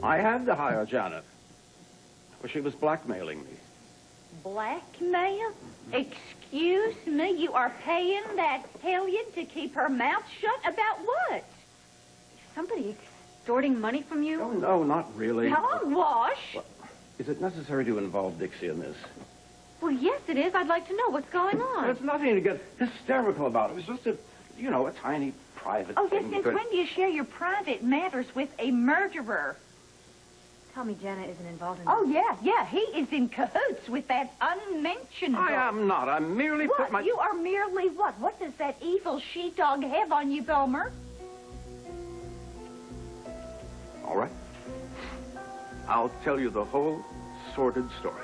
I had to hire Janet. Well, she was blackmailing me. Blackmail? Excuse me, you are paying that hellion to keep her mouth shut about what? Somebody extorting money from you? Oh, no, not really. Hogwash? Well, is it necessary to involve Dixie in this? Well, yes, it is. I'd like to know what's going on. There's nothing to get hysterical about. It was just a tiny private Oh, yes, thing. since when do you share your private matters with a murderer? Tell me Janet isn't involved in Oh, yeah, he is in cahoots with that unmentionable. I am not. I'm merely What? put my... You are merely what? What does that evil sheepdog have on you, Gomer? All right. I'll tell you the whole sordid story.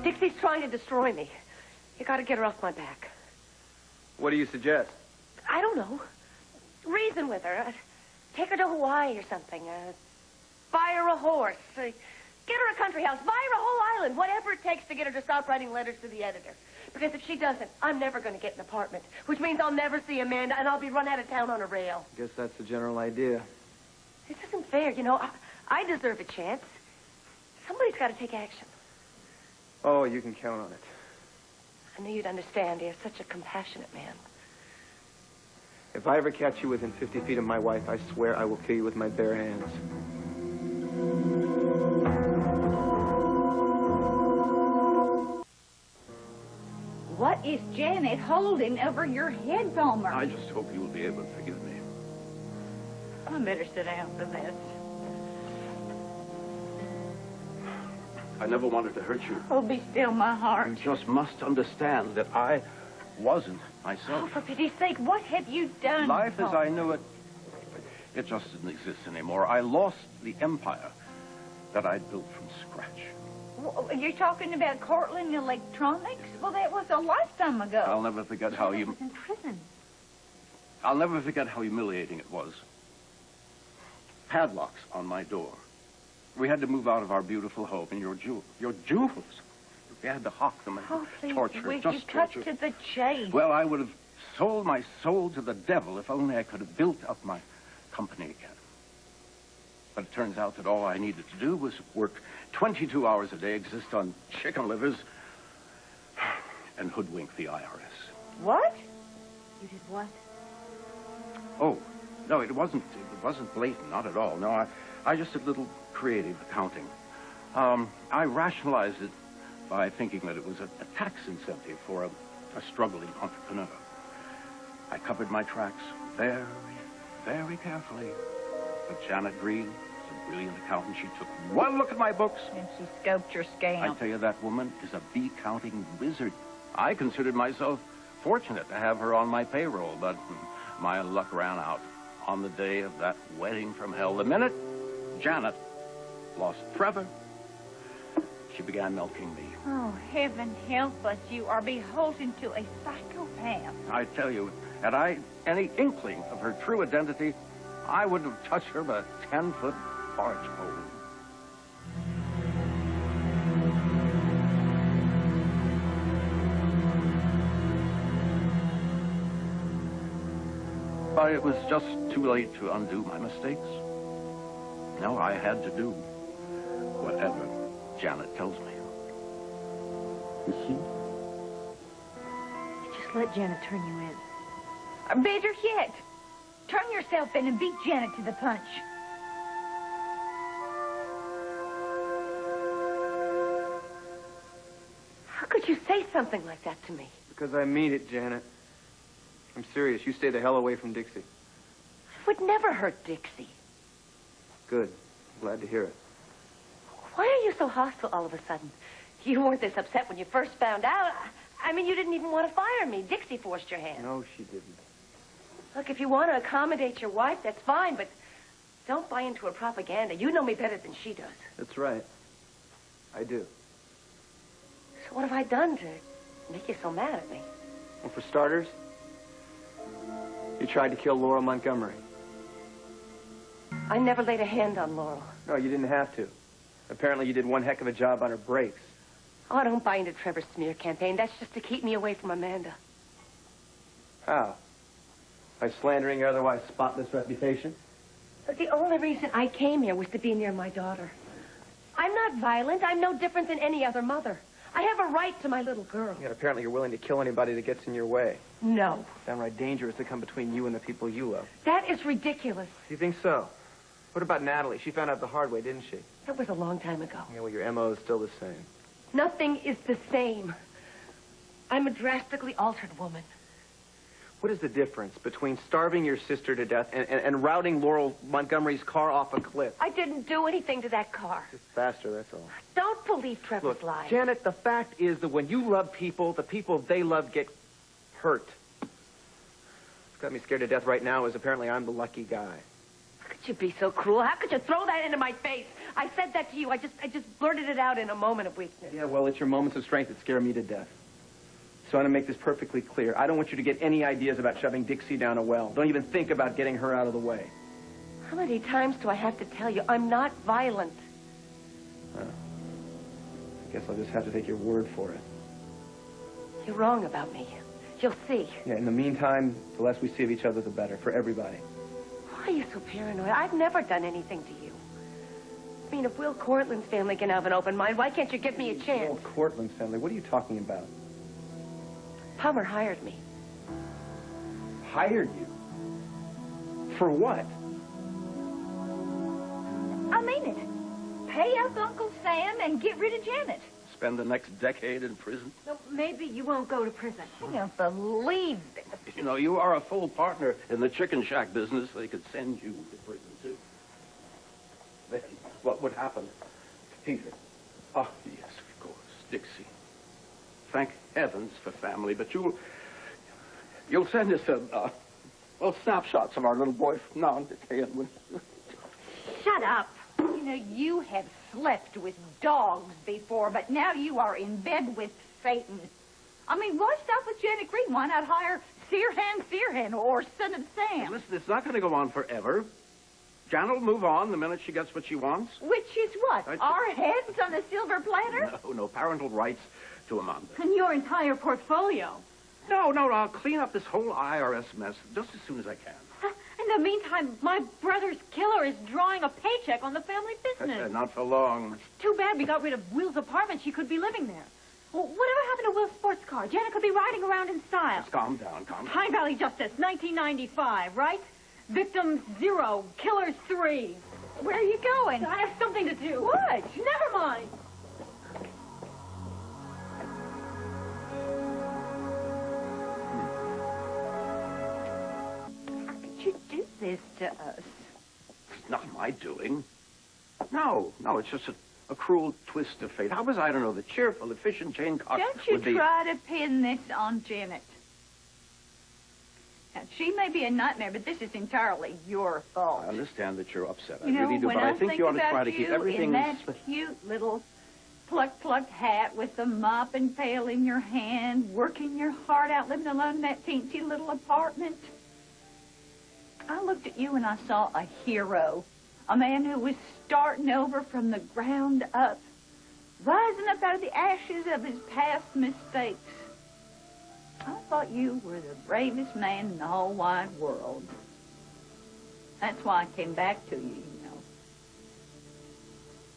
Dixie's trying to destroy me. You gotta get her off my back. What do you suggest? I don't know. Reason with her. Take her to Hawaii or something. Buy her a horse. Get her a country house. Buy her a whole island. Whatever it takes to get her to stop writing letters to the editor. Because if she doesn't, I'm never going to get an apartment. Which means I'll never see Amanda, and I'll be run out of town on a rail. Guess that's the general idea. This isn't fair. You know, I deserve a chance. Somebody's got to take action. Oh, you can count on it. I knew you'd understand. You're such a compassionate man. If I ever catch you within 50 feet of my wife, I swear I will kill you with my bare hands. What is Janet holding over your head, Gomer? I just hope you'll be able to forgive me. I better sit down for this. I never wanted to hurt you. Oh, be still, my heart. You just must understand that I wasn't Oh, myself. for pity's sake, what have you done? Life as I knew it, it just didn't exist anymore. I lost the empire that I'd built from scratch. You're talking about Cortland Electronics? Well, that was a lifetime ago. I'll never forget how Janet was in prison. I'll never forget how humiliating it was. Padlocks on my door. We had to move out of our beautiful home, and your jewels. We had to hawk them and Oh, please, torture, will just you cut torture. to the chase? Well, I would have sold my soul to the devil if only I could have built up my company again. But it turns out that all I needed to do was work 22 hours a day, exist on chicken livers, and hoodwink the IRS. What? You did what? Oh, no, it wasn't blatant, not at all. No, I just did little creative accounting. I rationalized it by thinking that it was a tax incentive for a struggling entrepreneur. I covered my tracks very, very carefully. But Janet Green is a brilliant accountant. She took one look at my books. And she scoped your scam. I tell you, that woman is a bee-counting wizard. I considered myself fortunate to have her on my payroll, but my luck ran out on the day of that wedding from hell. The minute Janet lost Trevor, she began milking me. Oh, heaven help us. You are beholden to a psychopath. I tell you, had I any inkling of her true identity, I wouldn't have touched her but a 10-foot barge pole. But it was just too late to undo my mistakes. No, I had to do whatever Janet tells me. You see? Just let Janet turn you in. Or better yet, turn yourself in and beat Janet to the punch. How could you say something like that to me? Because I mean it, Janet. I'm serious. You stay the hell away from Dixie. I would never hurt Dixie. Good. Glad to hear it. Why are you so hostile all of a sudden? You weren't this upset when you first found out. I mean, you didn't even want to fire me. Dixie forced your hand. No, she didn't. Look, if you want to accommodate your wife, that's fine, but don't buy into her propaganda. You know me better than she does. That's right. I do. So what have I done to make you so mad at me? Well, for starters, you tried to kill Laurel Montgomery. I never laid a hand on Laurel. No, you didn't have to. Apparently, you did one heck of a job on her brakes. Oh, I don't buy into Trevor's smear campaign. That's just to keep me away from Amanda. How? By slandering your otherwise spotless reputation? But the only reason I came here was to be near my daughter. I'm not violent. I'm no different than any other mother. I have a right to my little girl. Yet apparently you're willing to kill anybody that gets in your way. No. Downright dangerous to come between you and the people you love. That is ridiculous. You think so? What about Natalie? She found out the hard way, didn't she? That was a long time ago. Yeah, well, your M.O. is still the same. Nothing is the same. I'm a drastically altered woman. What is the difference between starving your sister to death and routing Laurel Montgomery's car off a cliff? I didn't do anything to that car. Just faster, that's all. Don't believe Trevor's Look, lies. Janet, the fact is that when you love people, the people they love get hurt. What's got me scared to death right now is apparently I'm the lucky guy. How could you be so cruel? How could you throw that into my face? I said that to you. I just blurted it out in a moment of weakness. Yeah, well, it's your moments of strength that scare me to death. So I want to make this perfectly clear. I don't want you to get any ideas about shoving Dixie down a well. Don't even think about getting her out of the way. How many times do I have to tell you I'm not violent? I guess I'll just have to take your word for it. You're wrong about me. You'll see. Yeah, in the meantime, the less we see of each other, the better, for everybody. Why are you so paranoid? I've never done anything to you. I mean, if Will Cortland's family can have an open mind, why can't you give me a chance? Will Cortland's family? What are you talking about? Palmer hired me. Hired you? For what? I mean it. Pay up Uncle Sam and get rid of Janet. Spend the next decade in prison. No, maybe you won't go to prison. I don't believe this. You know, you are a full partner in the chicken shack business. They could send you to prison, too. Then what would happen? Peter. Oh, yes, of course. Dixie. Thank heavens for family, but you'll send us well, snapshots of our little boy from now on to day. Shut up. You know, you have slept with dogs before, but now you are in bed with Satan. I mean, why stop with Janet Green? Why not hire Sirhan or Son of Sam? Listen, it's not going to go on forever. Janet will move on the minute she gets what she wants. Which is what? Our heads on a silver platter? No, parental rights to Amanda. And your entire portfolio. No, I'll clean up this whole IRS mess just as soon as I can. In the meantime, my brother's killer is drawing a paycheck on the family business. Not for long. Too bad we got rid of Will's apartment. She could be living there. Well, whatever happened to Will's sports car? Janet could be riding around in style. Just calm down. High Valley Justice, 1995, right? Victims 0, killers 3. Where are you going? I have something to do. What? Never mind. How could you do this to us? It's not my doing. No, it's just a cruel twist of fate. How was I to know the cheerful, efficient Jane Cox Don't you would be... try to pin this on Janet. Now, she may be a nightmare, but this is entirely your fault. I understand that you're upset. You know, I really do, when but I think you ought to about try to keep you everything... in that cute little pluck hat with the mop and pail in your hand, working your heart out, living alone in that teensy little apartment. I looked at you and I saw a hero, a man who was starting over from the ground up, rising up out of the ashes of his past mistakes. I thought you were the bravest man in the whole wide world. That's why I came back to you, you know.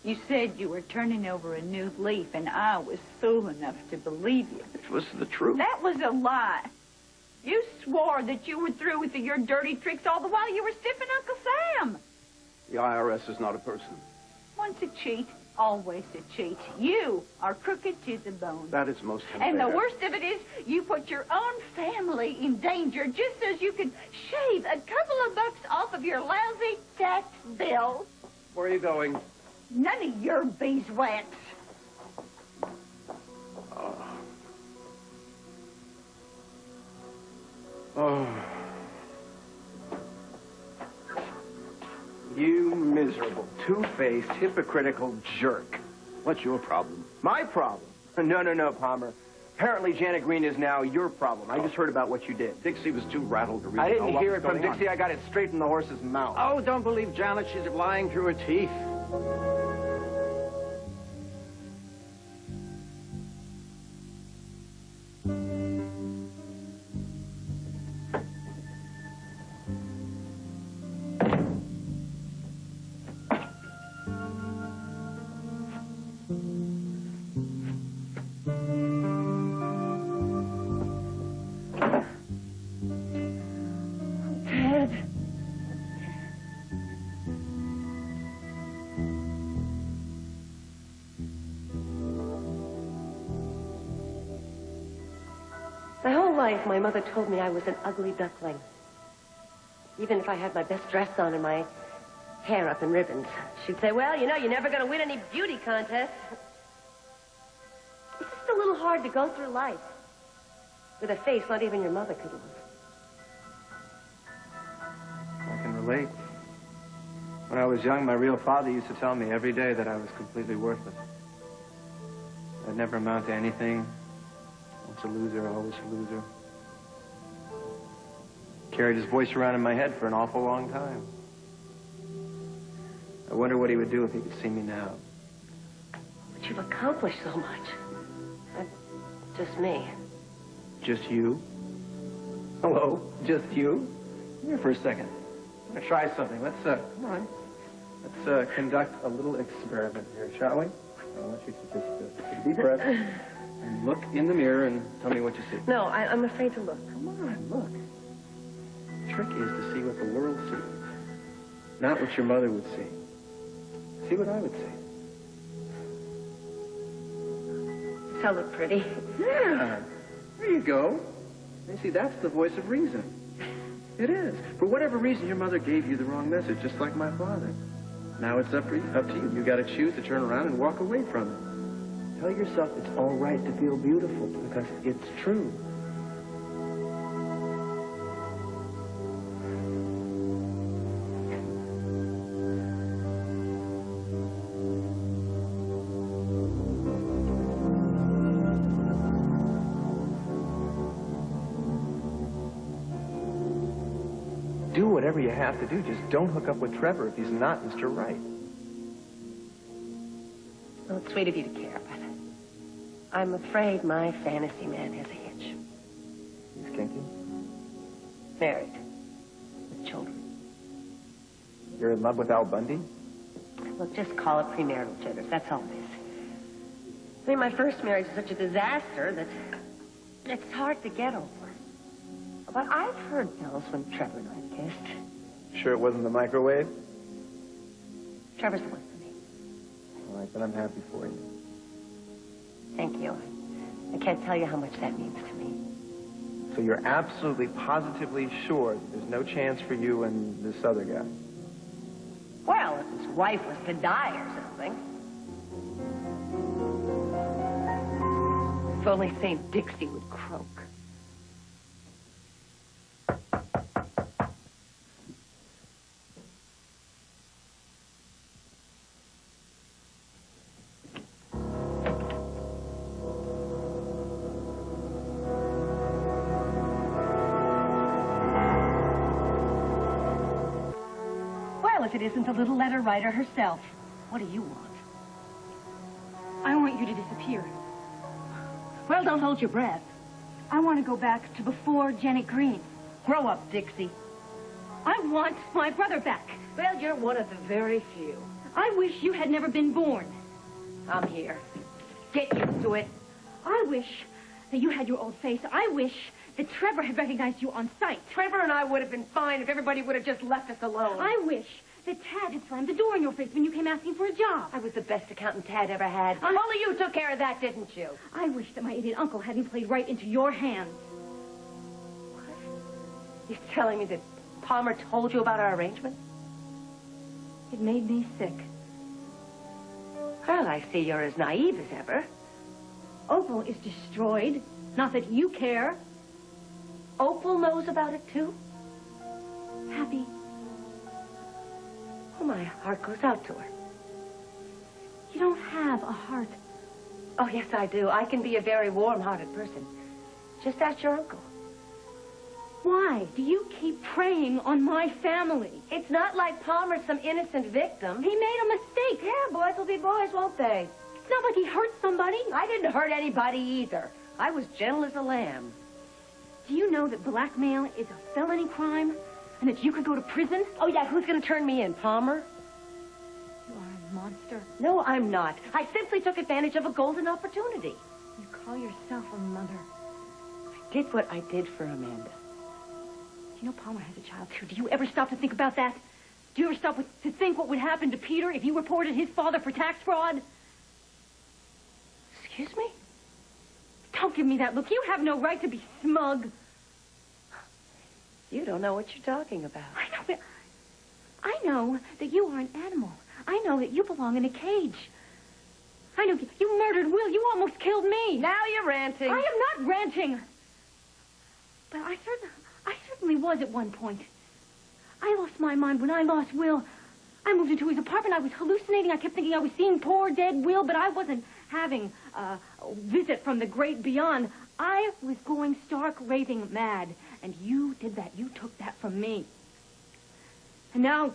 You said you were turning over a new leaf, and I was fool enough to believe you. It was the truth. That was a lie. You swore that you were through with your dirty tricks all the while you were stiffing Uncle Sam. The IRS is not a person. Once a cheat, always a cheat. You are crooked to the bone. That is most unfair. And the worst of it is, you put your own family in danger just so you could shave a couple of bucks off of your lousy tax bill. Where are you going? None of your beeswax. Oh. You miserable, two-faced, hypocritical jerk. What's your problem? My problem? No, Palmer. Apparently Janet Green is now your problem. I just heard about what you did. Dixie was too rattled to really I know didn't what hear was it from going on. Dixie. I got it straight from the horse's mouth. Oh, don't believe Janet. She's lying through her teeth. whole life, my mother told me I was an ugly duckling. Even if I had my best dress on and my hair up in ribbons, she'd say, well, you know, you're never going to win any beauty contests. It's just a little hard to go through life with a face not even your mother could love. I can relate. When I was young, my real father used to tell me every day that I was completely worthless. I'd never amount to anything. Once a loser, always a loser. Carried his voice around in my head for an awful long time. I wonder what he would do if he could see me now. But you've accomplished so much. Just me. Just you? Hello? Just you? Come here for a second. I'm gonna try something. Let's, come on. Let's, conduct a little experiment here, shall we? I want you to just take a deep breath and look in the mirror and tell me what you see. No, I'm afraid to look. Come on, look. The trick is to see what the world sees, not what your mother would see. See what I would see. Does that look pretty? Yeah. There you go. You see, that's the voice of reason. It is. For whatever reason, your mother gave you the wrong message, just like my father. Now it's up to you. You got to choose to turn around and walk away from it. Tell yourself it's all right to feel beautiful because it's true. Do whatever you have to do. Just don't hook up with Trevor if he's not Mr. Right. Well, it's sweet of you to care, but I'm afraid my fantasy man has a hitch. He's kinky? Married. With children. You're in love with Al Bundy? Look, just call it premarital jitters. That's all it is. I mean, my first marriage was such a disaster that it's hard to get over. But I've heard bells when Trevor and I kissed. Sure it wasn't the microwave? Trevor's the one for me. All right, then I'm happy for you. Thank you. I can't tell you how much that means to me. So you're absolutely, positively sure that there's no chance for you and this other guy? Well, if his wife was to die or something. If only St. Dixie would croak. If it isn't the little letter writer herself. What do you want? I want you to disappear. Well, don't hold your breath. I want to go back to before Janet Green. Grow up, Dixie. I want my brother back. Well, you're one of the very few. I wish you had never been born. I'm here. Get used to it. I wish that you had your old face. I wish that Trevor had recognized you on sight. Trevor and I would have been fine if everybody would have just left us alone. I wish that Tad had slammed the door in your face when you came asking for a job. I was the best accountant Tad ever had. Only you took care of that, didn't you? I wish that my idiot uncle hadn't played right into your hands. What? You're telling me that Palmer told you about our arrangement? It made me sick. Well, I see you're as naive as ever. Opal is destroyed. Not that you care. Opal knows about it, too? Happy. Oh, my heart goes out to her. You don't have a heart. Oh, yes, I do. I can be a very warm-hearted person. Just ask your uncle. Why do you keep preying on my family? It's not like Palmer's some innocent victim. He made a mistake. Yeah, boys will be boys, won't they? It's not like he hurt somebody. I didn't hurt anybody either. I was gentle as a lamb. Do you know that blackmail is a felony crime? And that you could go to prison? Oh, yeah, who's going to turn me in, Palmer? You are a monster. No, I'm not. I simply took advantage of a golden opportunity. You call yourself a mother. I did what I did for Amanda. You know Palmer has a child, too. Do you ever stop to think about that? Do you ever stop to think what would happen to Peter if you reported his father for tax fraud? Excuse me? Don't give me that look. You have no right to be smug. You don't know what you're talking about. I know that you are an animal. I know that you belong in a cage. I know you murdered Will. You almost killed me. Now you're ranting. I am not ranting. But I certainly was at one point. I lost my mind when I lost Will. I moved into his apartment. I was hallucinating. I kept thinking I was seeing poor dead Will, but I wasn't having a visit from the great beyond. I was going stark raving mad, and you did that. You took that from me. And now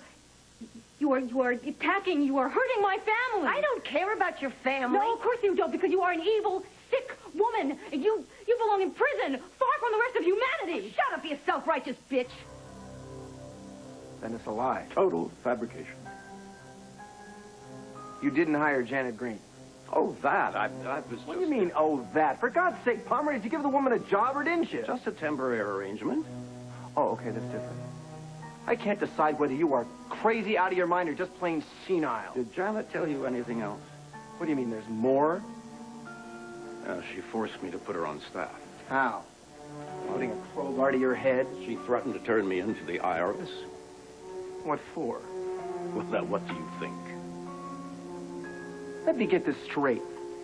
you are attacking, you are hurting my family. I don't care about your family. No, of course you don't, because you are an evil, sick woman. And you belong in prison, far from the rest of humanity. Shut up, you self-righteous bitch. Then it's a lie. Total fabrication. You didn't hire Janet Green. Oh, that. I was What do you mean, oh, that? For God's sake, Palmer, did you give the woman a job or didn't you? Just a temporary arrangement. Oh, okay, that's different. I can't decide whether you are crazy out of your mind or just plain senile. Did Janet tell you anything else? What do you mean, there's more? She forced me to put her on staff. How? Putting a crowbar to your head? She threatened to turn me into the IRS. What for? Well, now, what do you think? Let me get this straight.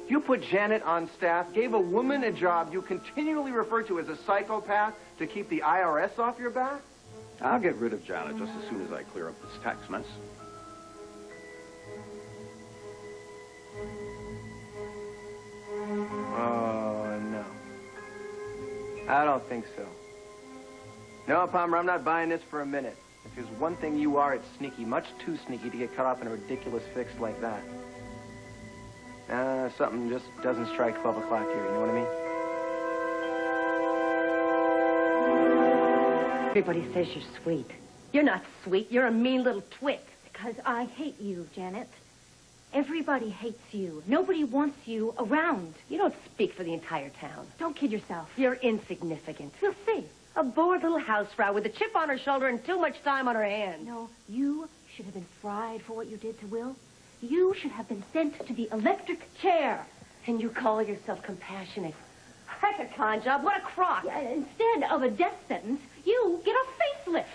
You put Janet on staff, gave a woman a job you continually refer to as a psychopath to keep the IRS off your back? I'll get rid of Janet just as soon as I clear up this tax mess. Oh, no. I don't think so. No, Palmer, I'm not buying this for a minute. If there's one thing you are, it's sneaky. Much too sneaky to get caught up in a ridiculous fix like that. Something just doesn't strike 12 o'clock here, you know what I mean? Everybody says you're sweet. You're not sweet. You're a mean little twit. Because I hate you, Janet. Everybody hates you. Nobody wants you around. You don't speak for the entire town. Don't kid yourself. You're insignificant. We'll see. A bored little housefrau with a chip on her shoulder and too much time on her hands. No, you should have been fried for what you did to Will. You should have been sent to the electric chair. And you call yourself compassionate. That's a con job. What a crock. Yeah, instead of a death sentence, you get a facelift.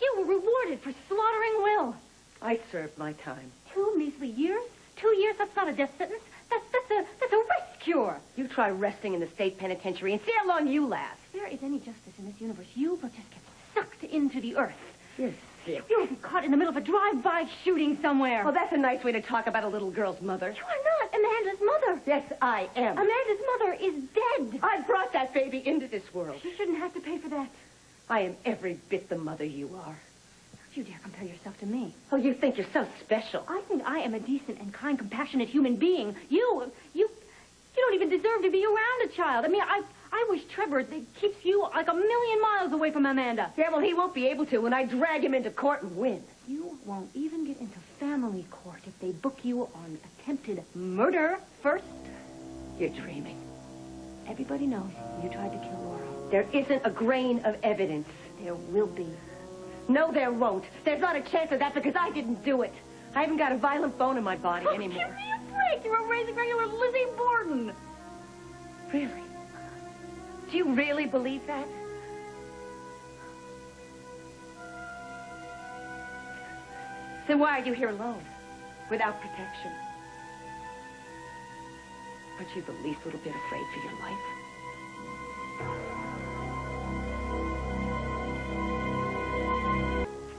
You were rewarded for slaughtering Will. I served my time. 2 measly years? 2 years, that's not a death sentence. That's a rest cure. You try resting in the state penitentiary and see how long you last. If there is any justice in this universe, you will just get sucked into the earth. You're sick. You'll be caught in the middle of a drive-by shooting somewhere. Well, that's a nice way to talk about a little girl's mother. You are not Amanda's mother. Yes, I am. Amanda's mother is dead. I brought that baby into this world. You shouldn't have to pay for that. I am every bit the mother you are. Don't you dare compare yourself to me. Oh, you think you're so special. I think I am a decent and kind, compassionate human being. You don't even deserve to be around a child. I mean, I wish Trevor keeps you like a million miles away from Amanda. Yeah, well, he won't be able to when I drag him into court and win. You won't even get into family court if they book you on attempted murder first. You're dreaming. Everybody knows you tried to kill Laura. There isn't a grain of evidence. There will be. No, there won't. There's not a chance of that because I didn't do it. I haven't got a violent bone in my body anymore. Give me a break. You're a raising regular Lizzie Borden. Really? Do you really believe that? Then why are you here alone, without protection? Aren't you the least little bit afraid for your life?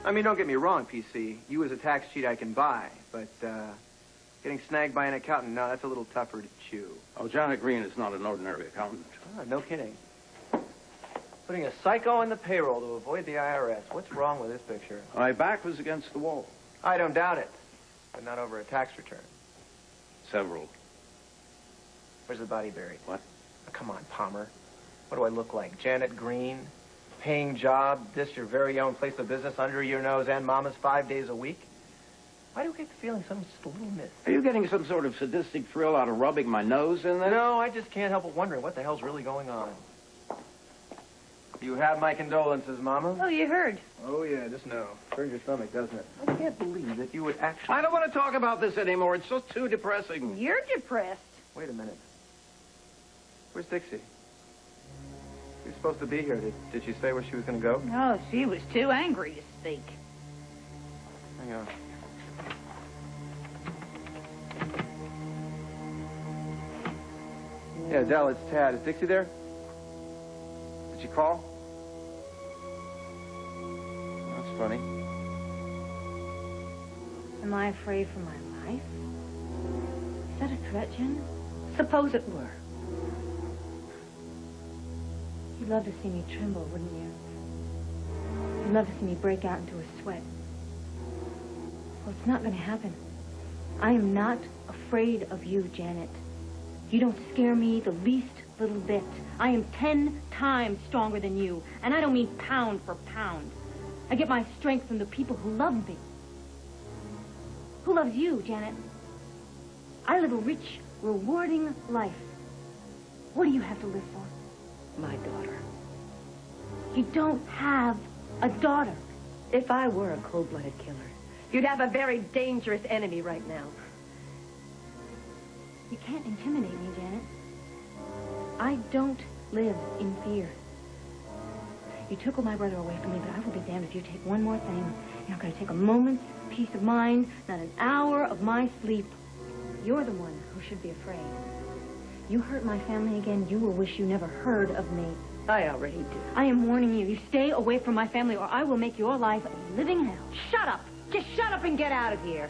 I mean, don't get me wrong, PC. You as a tax cheat I can buy, but getting snagged by an accountant, no, that's a little tougher to chew. Oh, Janet Green is not an ordinary accountant. Oh, no kidding. Putting a psycho on the payroll to avoid the IRS. What's wrong with this picture? My back was against the wall. I don't doubt it, but not over a tax return. Several. Where's the body buried? What? Oh, come on, Palmer. What do I look like? Janet Green? Paying job, this your very own place of business under your nose and Mama's 5 days a week? Why do I get the feeling something's just a little missed? Are you getting some sort of sadistic thrill out of rubbing my nose in there? No, I just can't help but wondering what the hell's really going on. You have my condolences, Mama. Oh, you heard. Oh, yeah, just know. Turns your stomach, doesn't it? I can't believe that you would actually... I don't want to talk about this anymore. It's just too depressing. You're depressed. Wait a minute. Where's Dixie? She was supposed to be here. Did she say where she was going to go? No, she was too angry to speak. Hang on. Yeah, Dell, it's Tad. Is Dixie there? Did she call? That's funny. Am I afraid for my life? Is that a threat, Jen? Suppose it were. You'd love to see me tremble, wouldn't you? You'd love to see me break out into a sweat. Well, it's not going to happen. I am not afraid of you, Janet. You don't scare me the least little bit. I am 10 times stronger than you, and I don't mean pound for pound. I get my strength from the people who love me. Who loves you, Janet? I live a rich, rewarding life. What do you have to live for? My daughter. You don't have a daughter. If I were a cold-blooded killer, you'd have a very dangerous enemy right now. You can't intimidate me, Janet. I don't live in fear. You took my brother away from me, but I will be damned if you take one more thing. You're not going to take a moment's peace of mind, not an hour of my sleep. You're the one who should be afraid. You hurt my family again, you will wish you never heard of me. I already do. I am warning you. You stay away from my family, or I will make your life a living hell. Shut up! Just shut up and get out of here.